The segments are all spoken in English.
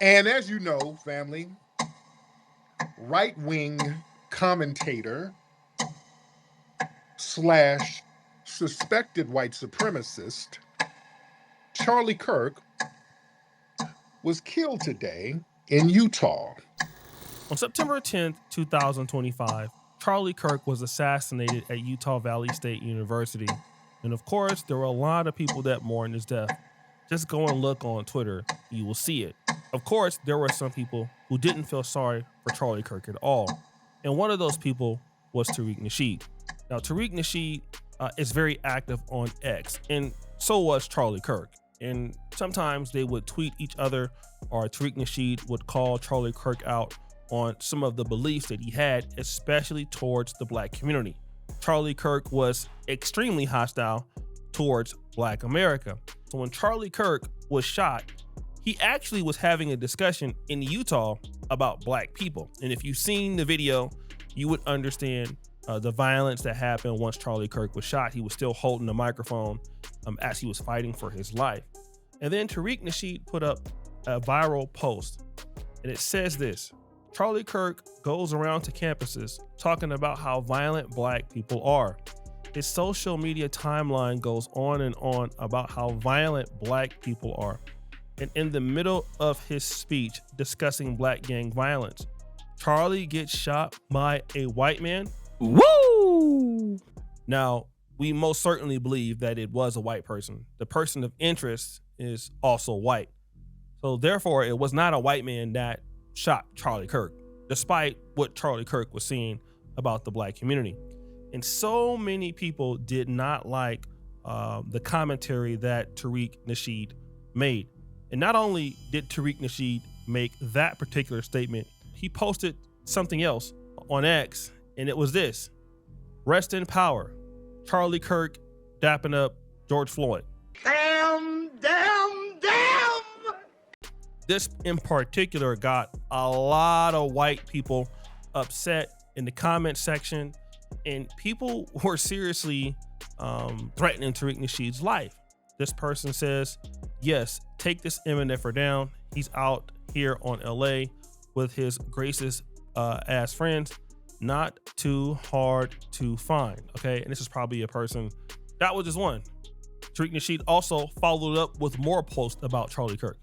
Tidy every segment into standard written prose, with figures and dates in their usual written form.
And as you know, family, right-wing commentator slash suspected white supremacist Charlie Kirk was killed today in Utah. On September 10th, 2025, Charlie Kirk was assassinated at Utah Valley State University. And of course, there were a lot of people that mourned his death. Just go and look on Twitter, you will see it. Of course, there were some people who didn't feel sorry for Charlie Kirk at all. And one of those people was Tariq Nasheed. Now, Tariq Nasheed is very active on X, and so was Charlie Kirk. And sometimes they would tweet each other, or Tariq Nasheed would call Charlie Kirk out on some of the beliefs that he had, especially towards the black community. Charlie Kirk was extremely hostile towards Black America. So when Charlie Kirk was shot, he actually was having a discussion in Utah about black people. And if you've seen the video, you would understand the violence that happened once Charlie Kirk was shot. He was still holding the microphone as he was fighting for his life. And then Tariq Nasheed put up a viral post, and it says this: Charlie Kirk goes around to campuses talking about how violent black people are. His social media timeline goes on and on about how violent black people are. And in the middle of his speech discussing black gang violence, Charlie gets shot by a white man. Woo! Now, we most certainly believe that it was a white person. The person of interest is also white. So therefore, it was not a white man that shot Charlie Kirk, despite what Charlie Kirk was saying about the black community. And so many people did not like the commentary that Tariq Nasheed made. And not only did Tariq Nasheed make that particular statement, he posted something else on X, and it was this: rest in power, Charlie Kirk dapping up George Floyd. Damn. This in particular got a lot of white people upset in the comment section, and people were seriously threatening Tariq Nasheed's life. This person says, yes, take this MNFer down. He's out here on LA with his racist ass friends. Not too hard to find. Okay. And this is probably a person that was just one. Tariq Nasheed also followed up with more posts about Charlie Kirk.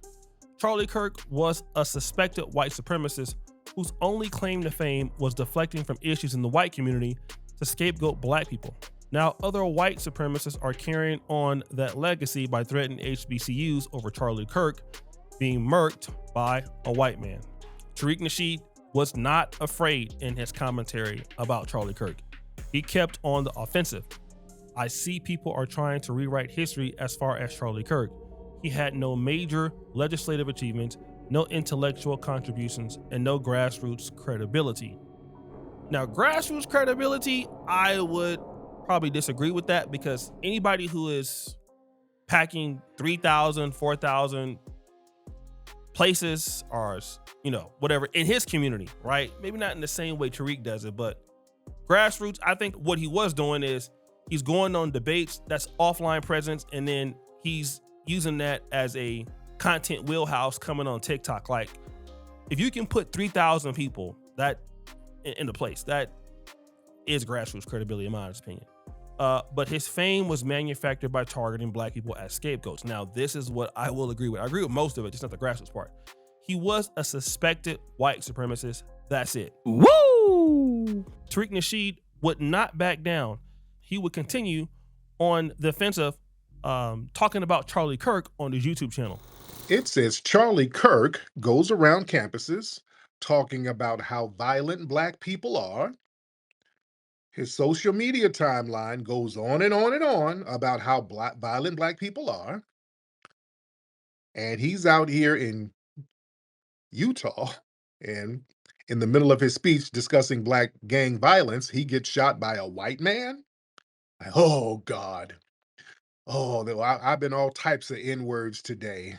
Charlie Kirk was a suspected white supremacist whose only claim to fame was deflecting from issues in the white community to scapegoat black people. Now, other white supremacists are carrying on that legacy by threatening HBCUs over Charlie Kirk being murked by a white man. Tariq Nasheed was not afraid in his commentary about Charlie Kirk. He kept on the offensive. I see people are trying to rewrite history as far as Charlie Kirk. He had no major legislative achievements, no intellectual contributions, and no grassroots credibility. Now, grassroots credibility, I would probably disagree with that, because anybody who is packing 3,000, 4,000 places or, whatever in his community, right? Maybe not in the same way Tariq does it, but grassroots, I think what he was doing is he's going on debates, that's offline presence, and then he's using that as a content wheelhouse coming on TikTok. Like, if you can put 3,000 people that in the place, that is grassroots credibility in my opinion. But his fame was manufactured by targeting black people as scapegoats. Now, this is what I will agree with. I agree with most of it, just not the grassroots part. He was a suspected white supremacist. That's it. Woo! Tariq Nasheed would not back down. He would continue on the offensive, talking about Charlie Kirk on his YouTube channel. It says Charlie Kirk goes around campuses talking about how violent black people are. His social media timeline goes on and on and on about how violent black people are. And he's out here in Utah, and in the middle of his speech discussing black gang violence, he gets shot by a white man. Oh, God. Oh, I've been all types of N-words today.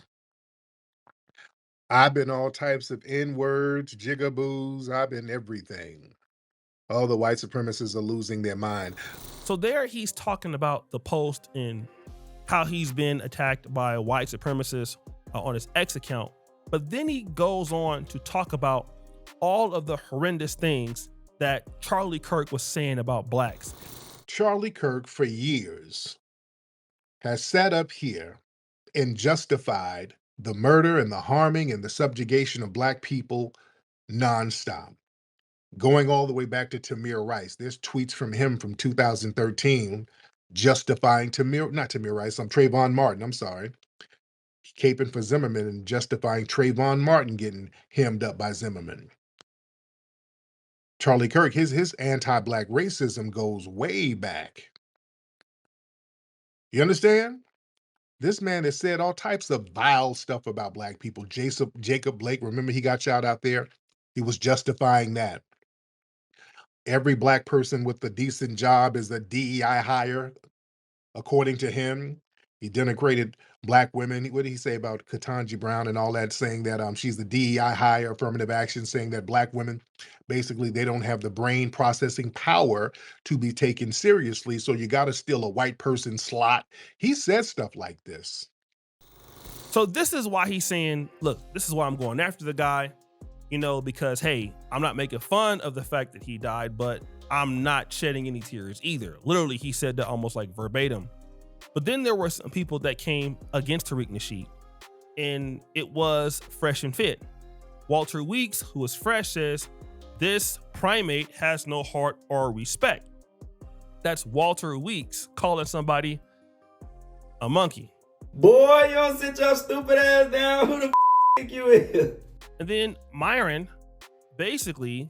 I've been all types of N-words, jigaboos. I've been everything. Oh, the white supremacists are losing their mind. So there he's talking about the post and how he's been attacked by white supremacists on his X account. But then he goes on to talk about all of the horrendous things that Charlie Kirk was saying about blacks. Charlie Kirk, for years, has sat up here and justified the murder and the harming and the subjugation of black people nonstop, going all the way back to Tamir Rice. There's tweets from him from 2013 justifying Trayvon Martin, I'm sorry, caping for Zimmerman and justifying Trayvon Martin getting hemmed up by Zimmerman. Charlie Kirk, his anti-black racism goes way back. You understand? This man has said all types of vile stuff about black people. Jacob Blake, remember he got shot out there? He was justifying that. Every black person with a decent job is a DEI hire, according to him. He denigrated black women. What did he say about Ketanji Brown and all that, saying that she's the DEI hire, affirmative action, saying that black women, basically, they don't have the brain processing power to be taken seriously, so you got to steal a white person's slot. He says stuff like this. So this is why he's saying, look, this is why I'm going after the guy, because, hey, I'm not making fun of the fact that he died, but I'm not shedding any tears either. Literally, he said that almost like verbatim. But then there were some people that came against Tariq Nasheed, and it was fresh and fit. Walter Weeks, who was fresh, says, this primate has no heart or respect. That's Walter Weeks calling somebody a monkey. Boy, you don't sit your stupid ass down. Who the think you is? And then Myron, basically,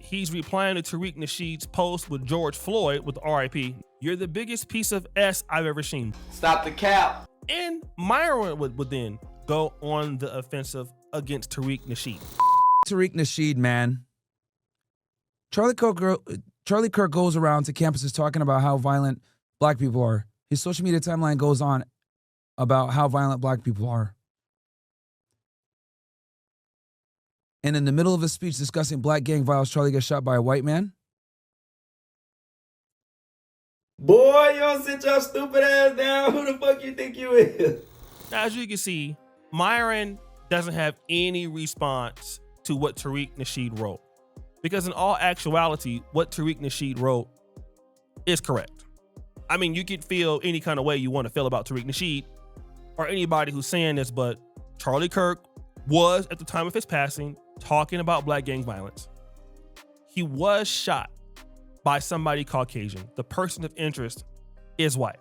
he's replying to Tariq Nasheed's post with George Floyd with RIP. You're the biggest piece of S I've ever seen. Stop the cap. And Myron would then go on the offensive against Tariq Nasheed. Tariq Nasheed, man. Charlie Kirk goes around to campuses talking about how violent black people are. His social media timeline goes on about how violent black people are. And in the middle of a speech discussing black gang violence, Charlie gets shot by a white man. Boy, you don't sit your stupid ass down. Who the fuck you think you is? Now, as you can see, Myron doesn't have any response to what Tariq Nasheed wrote. Because in all actuality, what Tariq Nasheed wrote is correct. I mean, you could feel any kind of way you want to feel about Tariq Nasheed or anybody who's saying this, but Charlie Kirk was, at the time of his passing, talking about black gang violence. He was shot by somebody Caucasian. The person of interest is white.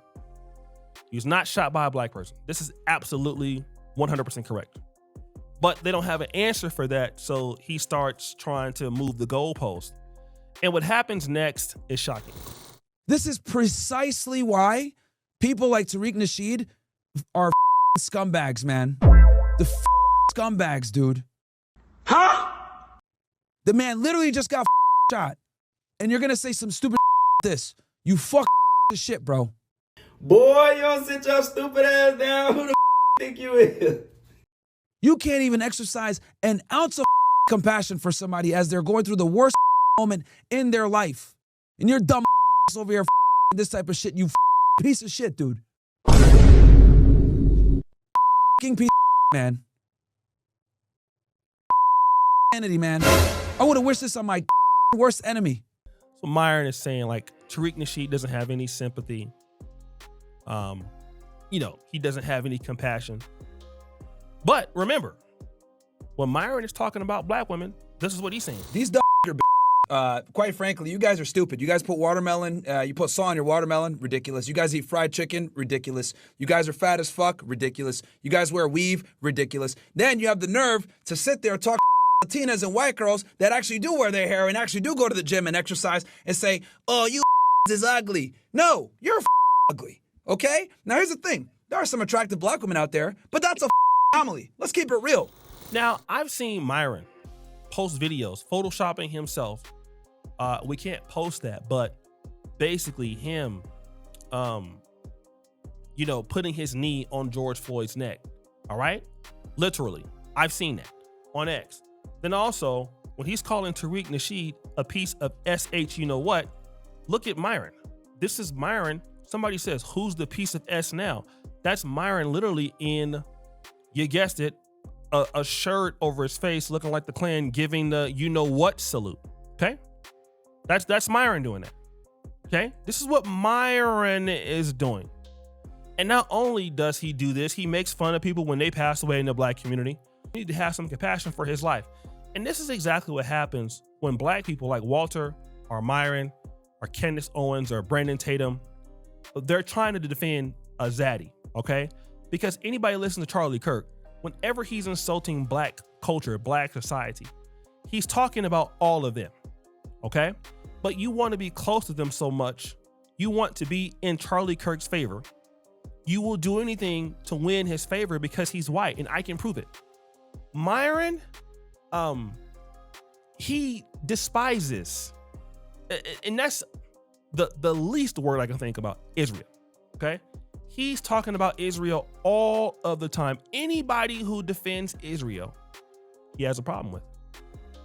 He was not shot by a black person. This is absolutely 100% correct. But they don't have an answer for that, so he starts trying to move the goalpost. And what happens next is shocking. This is precisely why people like Tariq Nasheed are scumbags, man. The scumbags, dude. Huh? The man literally just got shot. And you're gonna say some stupid this. You shit, bro. Boy, you don't sit your stupid ass down. Who the think you is? You can't even exercise an ounce of compassion for somebody as they're going through the worst moment in their life. And you're dumb over here this type of shit, you piece of shit, dude. Piece of man. Enemy, man. I would have wished this on my worst enemy. So Myron is saying, like, Tariq Nasheed doesn't have any sympathy. He doesn't have any compassion. But remember, when Myron is talking about black women, this is what he's saying. These dumb are quite frankly, you guys are stupid. You guys put watermelon, you put salt on your watermelon, ridiculous. You guys eat fried chicken, ridiculous. You guys are fat as fuck, ridiculous. You guys wear weave, ridiculous. Then you have the nerve to sit there and talk Latinas and white girls that actually do wear their hair and actually do go to the gym and exercise and say, oh, you is ugly. No, you're ugly, okay? Now here's the thing. There are some attractive black women out there, but that's a anomaly. Let's keep it real. Now, I've seen Myron post videos, photoshopping himself. We can't post that, but basically him, putting his knee on George Floyd's neck. All right? Literally. I've seen that on X. Then also, when he's calling Tariq Nasheed a piece of SH, you know what? Look at Myron. This is Myron. Somebody says, who's the piece of S now? That's Myron literally in, you guessed it, a shirt over his face looking like the Klan giving the you know what salute. Okay? That's Myron doing that. Okay? This is what Myron is doing. And not only does he do this, he makes fun of people when they pass away in the black community. You need to have some compassion for his life. And this is exactly what happens when black people like Walter or Myron or Candace Owens or Brandon Tatum, they're trying to defend a zaddy, okay? Because anybody listen to Charlie Kirk, whenever he's insulting black culture, black society, he's talking about all of them, okay? But you want to be close to them so much, you want to be in Charlie Kirk's favor. You will do anything to win his favor because he's white, and I can prove it. Myron, he despises, and that's the least word I can think about, Israel, okay? He's talking about Israel all of the time. Anybody who defends Israel, he has a problem with.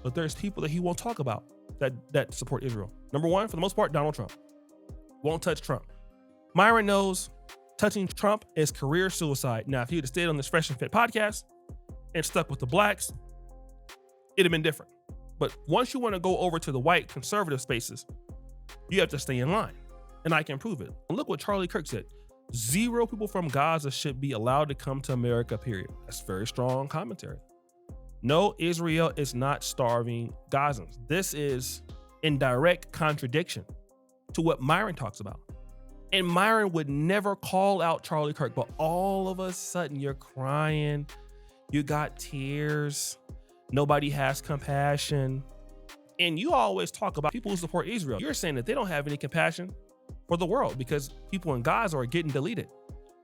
But there's people that he won't talk about that support Israel. Number one, for the most part, Donald Trump. Won't touch Trump. Myron knows touching Trump is career suicide. Now, if he would have stayed on this Fresh and Fit podcast and stuck with the blacks, it'd have been different. But once you want to go over to the white conservative spaces, you have to stay in line. And I can prove it. Look what Charlie Kirk said. 0 people from Gaza should be allowed to come to America, period. That's very strong commentary. No, Israel is not starving Gazans. This is in direct contradiction to what Myron talks about. And Myron would never call out Charlie Kirk, but all of a sudden you're crying, you got tears, nobody has compassion. And you always talk about people who support Israel. You're saying that they don't have any compassion for the world because people in Gaza are getting deleted.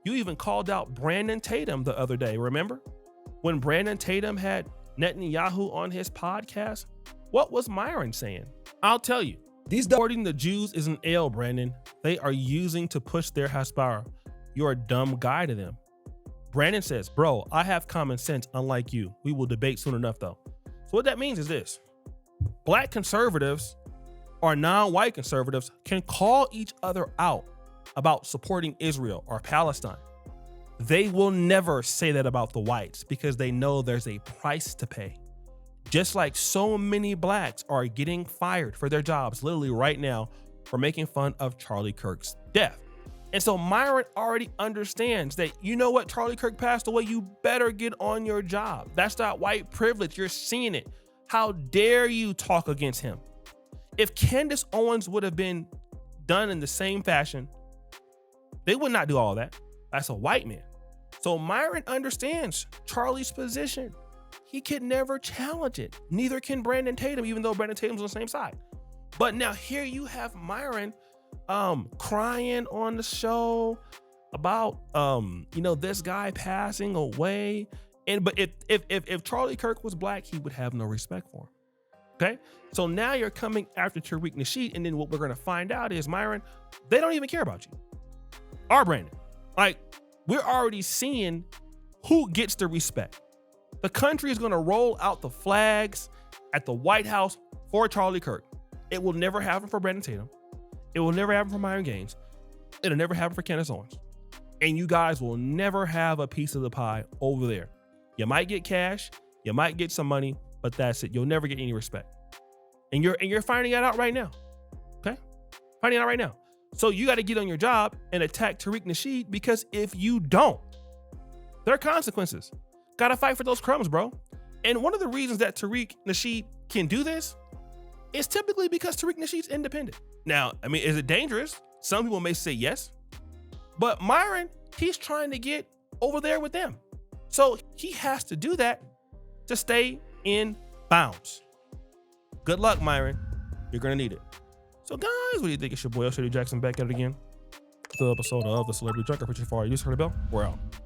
You even called out Brandon Tatum the other day, remember? When Brandon Tatum had Netanyahu on his podcast, what was Myron saying? I'll tell you. Supporting the Jews is an L, Brandon. They are using to push their hasbara. You're a dumb guy to them. Brandon says, bro, I have common sense unlike you. We will debate soon enough though. So what that means is this. Black conservatives or non-white conservatives can call each other out about supporting Israel or Palestine. They will never say that about the whites because they know there's a price to pay. Just like so many blacks are getting fired for their jobs literally right now for making fun of Charlie Kirk's death. And so Myron already understands that, you know what, Charlie Kirk passed away, you better get on your job. That's not white privilege, you're seeing it. How dare you talk against him? If Candace Owens would have been done in the same fashion, they would not do all that. That's a white man. So Myron understands Charlie's position. He can never challenge it. Neither can Brandon Tatum, even though Brandon Tatum's on the same side. But now here you have Myron crying on the show about this guy passing away. But if Charlie Kirk was black, he would have no respect for him. Okay? So now you're coming after Tariq Nasheed, and then what we're gonna find out is, Myron, they don't even care about you. Or Brandon. Like, we're already seeing who gets the respect. The country is gonna roll out the flags at the White House for Charlie Kirk. It will never happen for Brandon Tatum. It will never happen for Myron Gaines. It'll never happen for Candace Owens. And you guys will never have a piece of the pie over there. You might get cash, you might get some money, but that's it. You'll never get any respect. And you're finding that out right now. Okay? Finding out right now. So you got to get on your job and attack Tariq Nasheed, because if you don't, there are consequences. Got to fight for those crumbs, bro. And one of the reasons that Tariq Nasheed can do this is typically because Tariq Nasheed's independent. Now, I mean, is it dangerous? Some people may say yes. But Myron, he's trying to get over there with them. So he has to do that to stay in bounds. Good luck, Myron. You're going to need it. So guys, what do you think? It's your boy, Shady Jackson, back at it again. The episode of The Celebrity Junker. Appreciate you for all you heard the bell. We're out.